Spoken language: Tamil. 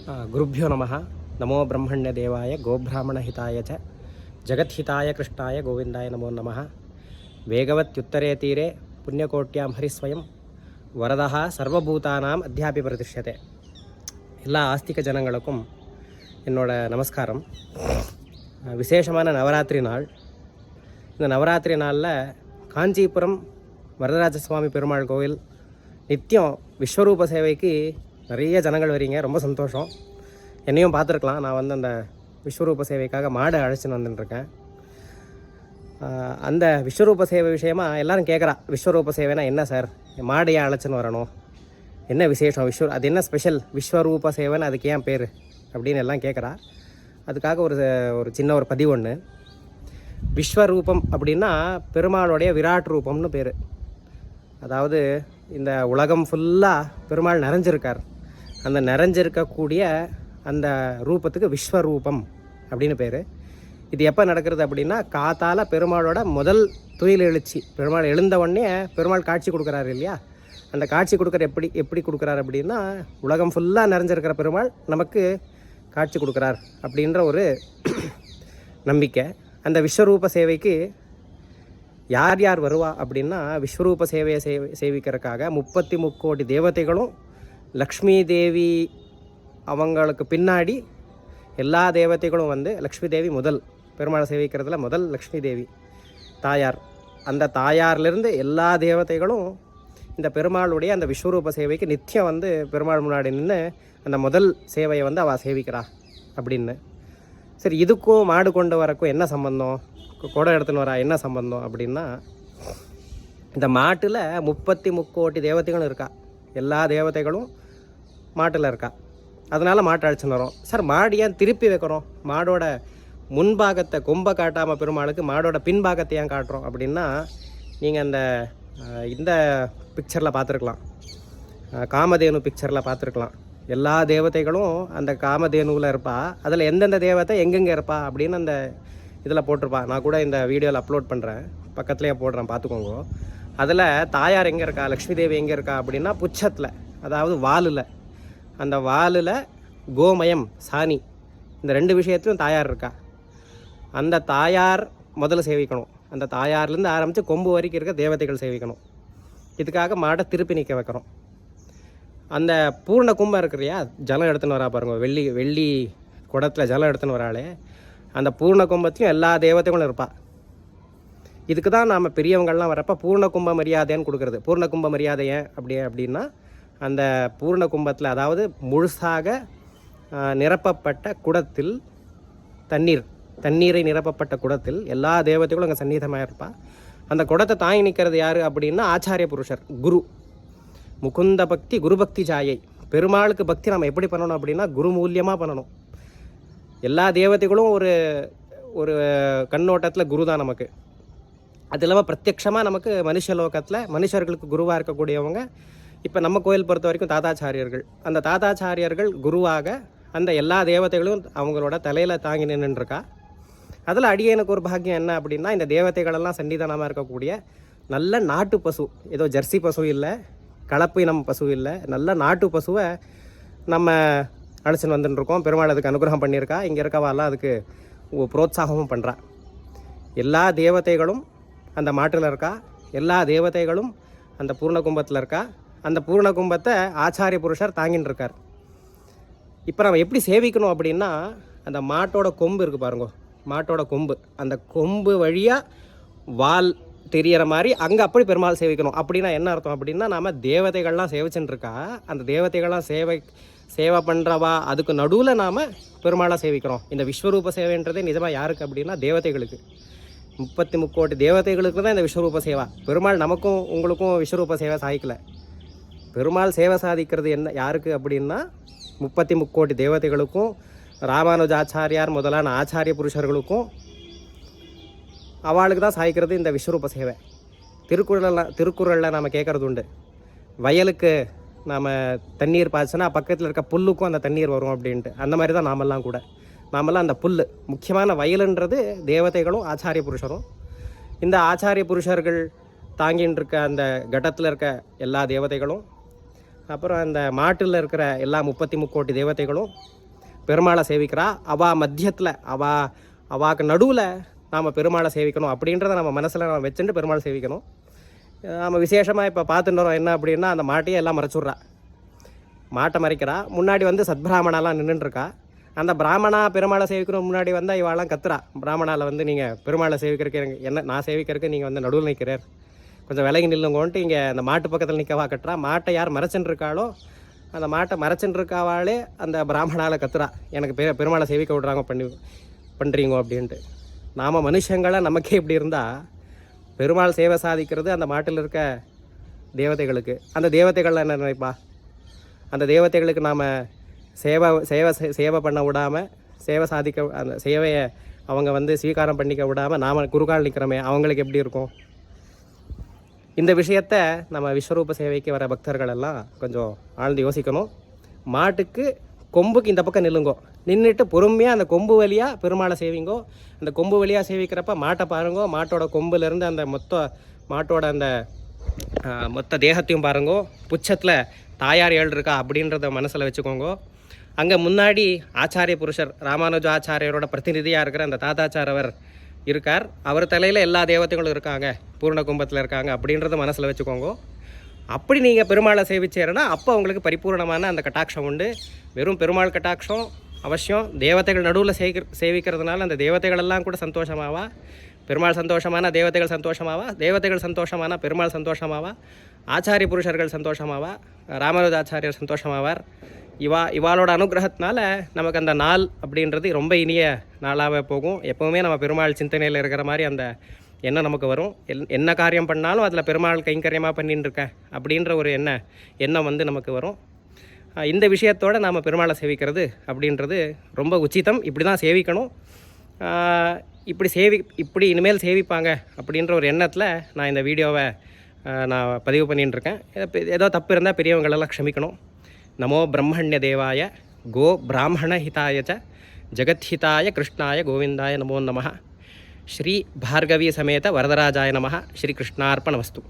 गुरुभ्यो नमः. नमो ब्रह्मण्यदेवाय गोब्राह्मणहिताय च जगद्हिताय कृष्णाय गोविंदाय नमो नमः. वेगवत्युत्तरे तीरे पुण्यकोट्यां हरिस्वयं वरदः सर्वभूतानाम् अध्यापि प्रतिष्ठते. எல்லா ஆஸ்திக ஜனங்களுக்கும் என்னோட நமஸ்காரம். விசேஷமான நவராத்திரி நாள். இந்த நவராத்திரி நாளில் காஞ்சிபுரம் வரதராஜ சுவாமி பெருமாள் கோவில் நித்தியம் விஸ்வரூப சேவைக்கு நிறைய ஜனங்கள் வரீங்க. ரொம்ப சந்தோஷம். என்னையும் பார்த்துருக்கலாம். நான் வந்து அந்த விஸ்வரூப சேவைக்காக மாடு அழைச்சின்னு வந்துட்டுருக்கேன். அந்த விஸ்வரூப சேவை விஷயமாக எல்லோரும் கேட்குறா, விஸ்வரூப சேவைனா என்ன சார், மாடு ஏன் அழைச்சின்னு வரணும், என்ன விசேஷம், அது என்ன ஸ்பெஷல், விஸ்வரூப சேவைன்னு அதுக்கு ஏன் பேர் அப்படின்னு எல்லாம் கேட்குறா. அதுக்காக ஒரு சின்ன ஒரு பதிவு ஒன்று. விஸ்வரூபம் அப்படின்னா பெருமாளுடைய விராட் ரூபம்னு பேர். அதாவது இந்த உலகம் ஃபுல்லாக பெருமாள் நிறைஞ்சிருக்கார். அந்த நிறைஞ்சிருக்கக்கூடிய அந்த ரூபத்துக்கு விஸ்வரூபம் அப்படின்னு பேர். இது எப்போ நடக்கிறது அப்படின்னா, காத்தால் பெருமாளோட முதல் துயில் எழுச்சி, பெருமாள் எழுந்த உடனே பெருமாள் காட்சி கொடுக்குறாரு இல்லையா. அந்த காட்சி கொடுக்குற எப்படி கொடுக்குறாரு அப்படின்னா, உலகம் ஃபுல்லாக நிறைஞ்சிருக்கிற பெருமாள் நமக்கு காட்சி கொடுக்குறார் அப்படின்ற ஒரு நம்பிக்கை. அந்த விஸ்வரூப சேவைக்கு யார் யார் வருவா அப்படின்னா, விஸ்வரூப சேவையை சேவிக்கிறதுக்காக 33 கோடி தேவதைகளும், லக்ஷ்மி தேவி அவங்களுக்கு பின்னாடி எல்லா தேவதைகளும் வந்து, லக்ஷ்மி தேவி முதல் பெருமாளை சேவிக்கிறதுல முதல் லக்ஷ்மி தேவி தாயார். அந்த தாயார்லேருந்து எல்லா தேவதைகளும் இந்த பெருமாளுடைய அந்த விஸ்வரூப சேவைக்கு நித்தியம் வந்து பெருமாள் முன்னாடி நின்று அந்த முதல் சேவையை வந்து அவள் சேவிக்கிறா அப்படின்னு. சரி, இதுக்கும் மாடு கொண்டு வரக்கும் என்ன சம்பந்தம், கொடை எடுத்துன்னு வரா என்ன சம்பந்தம் அப்படின்னா, இந்த மாட்டில் 33 கோடி தேவதைகளும் இருக்கா. எல்லா தேவதைகளும் மாட்டில் இருக்கா. அதனால் மாட்டை அழைச்சின்னு வரோம். சார், மாடு ஏன் திருப்பி வைக்கிறோம், மாடோட முன்பாகத்தை கொம்பை காட்டாமல் பெருமாளுக்கு மாடோட பின்பாகத்தை ஏன் காட்டுறோம் அப்படின்னா, நீங்கள் இந்த பிக்சரில் பார்த்துருக்கலாம், காமதேனு பிக்சரில் பார்த்துருக்கலாம். எல்லா தேவதைகளும் அந்த காமதேனுவில் இருப்பா. அதில் எந்தெந்த தேவதை எங்கெங்கே இருப்பா அப்படின்னு அந்த இதில் போட்டிருப்பா. நான் கூட இந்த வீடியோவில் அப்லோட் பண்ணுறேன், பக்கத்துலேயே போடுறேன், பார்த்துக்கோங்க. அதில் தாயார் எங்கே இருக்கா, லக்ஷ்மி தேவி எங்கே இருக்கா அப்படின்னா, புச்சத்தில், அதாவது வாலில். அந்த வாலில் கோமயம், சாணி, இந்த 2 விஷயத்துலையும் தாயார் இருக்கா. அந்த தாயார் முதல்ல சேவிக்கணும். அந்த தாயார்லேருந்து ஆரம்பித்து கொம்பு வரைக்கும் இருக்க தேவதைகள் சேவிக்கணும். இதுக்காக மாடை திருப்பி நிற்க வைக்கிறோம். அந்த பூர்ண கும்பம் இருக்கு இல்லையா, ஜலம் எடுத்துன்னு வரா பாருங்க, வெள்ளி குடத்தில் ஜலம் எடுத்துன்னு வராளே, அந்த பூர்ண கும்பத்தையும் எல்லா தேவதைகளும் இருப்பாள். இதுக்கு தான் நாம் பெரியவங்கள்லாம் வரப்போ பூர்ண கும்ப மரியாதைன்னு கொடுக்குறது. பூர்ண கும்ப மரியாதை ஏன் அப்படின்னா, அந்த பூர்ண கும்பத்தில், அதாவது முழுசாக நிரப்பப்பட்ட குடத்தில் தண்ணீரை நிரப்பப்பட்ட குடத்தில் எல்லா தேவதைகளும் அங்கே சந்நிதமாக இருப்பாள். அந்த குடத்தை தாங்கி நிற்கிறது யார் அப்படின்னா, ஆச்சாரிய புருஷர், குரு. முகுந்த பக்தி குரு பக்தி ஜாயை. பெருமாளுக்கு பக்தி நம்ம எப்படி பண்ணணும் அப்படின்னா, குரு மூலியமாக பண்ணணும். எல்லா தேவதைகளும் ஒரு கண்ணோட்டத்தில் குரு தான் நமக்கு. அது இல்லாமல் பிரத்யக்ஷமாக நமக்கு மனுஷலோகத்தில் மனுஷர்களுக்கு குருவாக இருக்கக்கூடியவங்க இப்போ நம்ம கோயில் பொறுத்த வரைக்கும் தாத்தாச்சாரியர்கள். அந்த தாத்தாச்சாரியர்கள் குருவாக அந்த எல்லா தேவதைகளும் அவங்களோட தலையில் தாங்கி நின்றுருக்கா. அதில் அடியனுக்கு ஒரு பாக்கியம் என்ன அப்படின்னா, இந்த தேவதைகளெல்லாம் சன்னிதானமாக இருக்கக்கூடிய நல்ல நாட்டு பசு, ஏதோ ஜெர்சி பசு இல்லை, கலப்பு இனம் பசு இல்லை, நல்ல நாட்டு பசுவை நம்ம அழைச்சின்னு வந்துட்டுருக்கோம். பெருமாள் அதுக்கு அனுகிரகம் பண்ணியிருக்கா. இங்கே இருக்கவாலாம் அதுக்கு புரோத்சாகமும் பண்ணுறா. எல்லா தேவதைகளும் அந்த மாட்டில் இருக்கா. எல்லா தேவதைகளும் அந்த பூர்ண கும்பத்தில் இருக்கா. அந்த பூர்ண கும்பத்தை ஆச்சாரிய புருஷர் தாங்கின்னு இருக்கார். இப்போ நம்ம எப்படி சேவிக்கணும் அப்படின்னா, அந்த மாட்டோட கொம்பு இருக்குது பாருங்க, மாட்டோட கொம்பு, அந்த கொம்பு வழியாக வால் தெரியற மாதிரி அங்கே அப்படி பெருமாள் சேவிக்கணும். அப்படின்னா என்ன அர்த்தம் அப்படின்னா, நாம் தேவதைகள்லாம் சேவிச்சுன்னு இருக்கா. அந்த தேவதைகள்லாம் சேவை பண்ணுறவா, அதுக்கு நடுவில் நாம் பெருமாளாக சேவிக்கிறோம். இந்த விஸ்வரூப சேவைன்றதே நிஜமாக யாருக்கு அப்படின்னா, தேவதைகளுக்கு. 33 கோடி தேவதைகளுக்கு தான் இந்த விஸ்வரூப சேவா. பெருமாள் நமக்கும் உங்களுக்கும் விஸ்வரூப சேவை சாதிக்கலை. பெருமாள் சேவை சாதிக்கிறது என்ன யாருக்கு அப்படின்னா, 33 கோடி தேவதைகளுக்கும், ராமானுஜாச்சாரியார் முதலான ஆச்சாரிய புருஷர்களுக்கும், அவளுக்கு தான் சாய்க்கிறது இந்த விஸ்வரூப சேவை. திருக்குறளில் நாம் கேட்குறது உண்டு, வயலுக்கு நாம் தண்ணீர் பாய்ச்சினா பக்கத்தில் இருக்க புல்லுக்கும் அந்த தண்ணீர் வரும் அப்படின்ட்டு. அந்த மாதிரி தான் நாமெல்லாம் அந்த புல், முக்கியமான வயலுன்றது தேவதைகளும் ஆச்சாரிய புருஷரும். இந்த ஆச்சாரிய புருஷர்கள் தாங்கின்னு இருக்க அந்த கடத்தில் இருக்க எல்லா தேவதைகளும், அப்புறம் அந்த மாட்டில் இருக்கிற எல்லா 33 கோடி தேவதைகளும் பெருமாளை சேவிக்கிறா. மத்தியத்தில் அவாக்கு நடுவில் நாம் பெருமாளை சேவிக்கணும் அப்படின்றத நம்ம மனசில் நம்ம வச்சுட்டு பெருமாளை சேவிக்கணும். நம்ம விசேஷமாக இப்போ பார்த்துட்டு வரோம் என்ன அப்படின்னா, அந்த மாட்டையே எல்லாம் மறைச்சுட்றா. மாட்டை மறைக்கிறா. முன்னாடி வந்து சத்பிராமணாலாம் நின்றுட்டுருக்கா. அந்த பிராமணா பெருமாளை சேவிக்கணும் முன்னாடி வந்தால் இவாளெலாம் கத்துறா. பிராமணாவில் வந்து நீங்கள் பெருமாளை சேவிக்கிறதுக்கு என்ன நான் சேவிக்கிறதுக்கு நீங்கள் வந்து நடுவில் நிற்கிறார், கொஞ்சம் விலகி நில்லுங்கோன்ட்டு இங்கே அந்த மாட்டு பக்கத்தில் நிற்கவா கட்டுறா. மாட்டை யார் மறைச்சுன்னு இருக்காளோ அந்த மாட்டை மறைச்சுன்னு இருக்காவாளே அந்த பிராமணாவில் கத்துறா, எனக்கு பெருமாளை சேவிக்க விட்றாங்க பண்ணுறீங்க அப்படின்ட்டு. நாம் மனுஷங்களை நமக்கே இப்படி இருந்தால் பெருமாள் சேவை சாதிக்கிறது அந்த மாட்டில் இருக்க தேவதைகளுக்கு. அந்த தேவதைகள் என்ன நினைப்பா? அந்த தேவதைகளுக்கு நாம் சேவை பண்ண விடாமல், சேவை சாதிக்க அந்த சேவையை அவங்க வந்து ஸ்வீகாரம் பண்ணிக்க விடாமல் நாம் குறுக்கால் நிற்கிறோமே, அவங்களுக்கு எப்படி இருக்கும்? இந்த விஷயத்தை நம்ம விஸ்வரூப சேவைக்கு வர பக்தர்கள் எல்லாம் கொஞ்சம் ஆழ்ந்து யோசிக்கணும். மாட்டுக்கு கொம்புக்கு இந்த பக்கம் நில்லுங்கோ, நின்றுட்டு பொறுமையாக அந்த கொம்பு வழியாக பெருமாளை சேவிங்கோ. அந்த கொம்பு வழியாக சேவிக்கிறப்ப மாட்டை பாருங்கோ, மாட்டோட கொம்புலேருந்து அந்த மாட்டோட அந்த மொத்த தேகத்தையும் பாருங்கோ. புச்சத்தில் தாயார் ஏழு இருக்கா அப்படின்றத மனசில் வச்சுக்கோங்க. அங்கே முன்னாடி ஆச்சாரிய புருஷர் ராமானுஜ ஆச்சாரியரோட பிரதிநிதியாக இருக்கிற அந்த தாத்தாச்சாரவர் இருக்கார். அவர் தலையில் எல்லா தேவதைகளும் இருக்காங்க, பூர்ண கும்பத்தில் இருக்காங்க அப்படின்றத மனசில் வச்சுக்கோங்க. அப்படி நீங்கள் பெருமாளை சேவிச்சேன்னா அப்போ உங்களுக்கு பரிபூர்ணமான அந்த கட்டாட்சம் உண்டு. வெறும் பெருமாள் கட்டாட்சம் அவசியம். தேவதைகள் நடுவில் சேவிக்கிறதுனால அந்த தேவதைகளெல்லாம் கூட சந்தோஷமாவா. பெருமாள் சந்தோஷமான தேவதைகள் சந்தோஷமாவா, தேவதைகள் சந்தோஷமான பெருமாள் சந்தோஷமாவா, ஆச்சாரிய புருஷர்கள் சந்தோஷமாவா, ராமானுஜ ஆச்சாரியர் சந்தோஷமாவார். இவாளோட அனுகிரகத்தினால நமக்கு அந்த நாள் அப்படின்றது ரொம்ப இனிய நாளாகவே போகும். எப்போவுமே நம்ம பெருமாள் சிந்தனையில் இருக்கிற மாதிரி அந்த எண்ணம் நமக்கு வரும். என்ன காரியம் பண்ணாலும் அதில் பெருமாள் கைங்கரியமாக பண்ணின்னு இருக்கேன் அப்படின்ற ஒரு எண்ணம் வந்து நமக்கு வரும். இந்த விஷயத்தோடு நாம் பெருமாளை சேவிக்கிறது அப்படின்றது ரொம்ப உச்சிதம். இப்படி தான் சேவிக்கணும். இப்படி இனிமேல் சேவிப்பாங்க அப்படின்ற ஒரு எண்ணத்தில் நான் இந்த வீடியோவை நான் பதிவு பண்ணிட்டுருக்கேன். ஏதோ தப்பு இருந்தால் பெரியவங்களெல்லாம் க்ஷமிக்கணும். நமோ பிரம்மண்ய தேவாய கோ பிராமண ஹிதாய ச ஜெகத்ஹிதாய கிருஷ்ணாய கோவிந்தாய நமோ நமः. ஸ்ரீ பார்கவி சமேத வரதராஜாய நமः. ஸ்ரீ கிருஷ்ணார்ப்பணமஸ்து.